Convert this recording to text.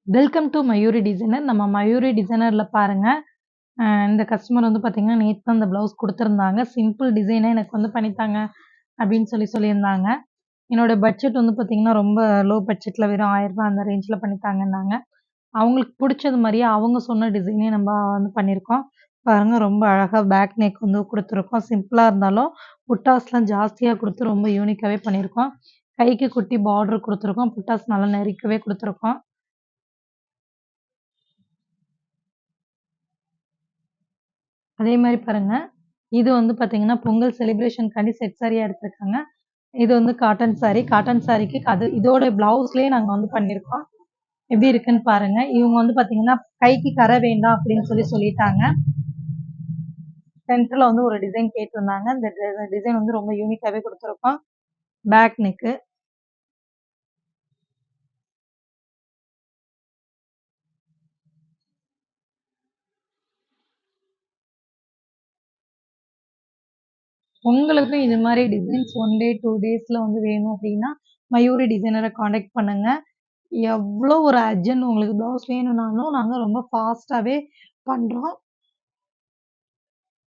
Welcome to Mayuri designer. நம்ம மயூரி டிசைனர்ல பாருங்க. இந்த கஸ்டமர் வந்து பார்த்தீங்கன்னா, நேத்து தான் இந்த ப்ளவுஸ் குடுத்துருந்தாங்க. சிம்பிள் டிசைனே எனக்கு வந்து பண்ணித்தாங்க அப்படின்னு சொல்லியிருந்தாங்க. என்னோட பட்ஜெட் வந்து பார்த்தீங்கன்னா, ரொம்ப லோ பட்ஜெட்ல வெறும் ரூ. 1000 அந்த ரேஞ்ச்ல பண்ணித்தாங்கன்னாங்க. அவங்களுக்கு புடிச்சது மாரியே அவங்க சொன்ன டிசைனே நம்ம வந்து பண்ணியிருக்கோம். பாருங்க ரொம்ப அழகா பேக் நெக் வந்து குடுத்துருக்கோம். சிம்பிளா இருந்தாலும் புட்டாஸ்லாம் ஜாஸ்தியா குடுத்து ரொம்ப யூனிக்காவே பண்ணியிருக்கோம். கைக்கு குட்டி பார்டர் குடுத்துருக்கோம். புட்டாஸ் நல்லா நெறிக்கவே குடுத்துருக்கோம். அதே மாரி பாருங்க, இது வந்து பார்த்தீங்கன்னா, பொங்கல் செலிப்ரேஷன்க்காண்டி செட் சாரியா எடுத்திருக்காங்க. இது வந்து காட்டன் சாரி. காட்டன் சாரிக்கு இதோட பிளவுஸ்லயே நாங்க வந்து பண்ணியிருக்கோம். எப்படி இருக்குன்னு பாருங்க. இவங்க வந்து பார்த்தீங்கன்னா, கைக்கு கரை வேண்டாம் அப்படின்னு சொல்லிட்டாங்க. சென்டர்ல வந்து ஒரு டிசைன் கேட்டிருந்தாங்க. இந்த டிசைன் வந்து ரொம்ப யூனிக்காவே குடுத்துருக்கோம். Back neck. உங்களுக்கும் இது மாரி டிசைன்ஸ் 1 டே, 2 டேஸ்ல வந்து வேணும் அப்படின்னா, மயூரி டிசைனர கான்டாக்ட் பண்ணுங்க. எவ்ளோ ஒரு அர்ஜென்ட் உங்களுக்கு ப்ளவுஸ் வேணும்னாலும், நாங்க ரொம்ப ஃபாஸ்ட்டாவே பண்றோம்.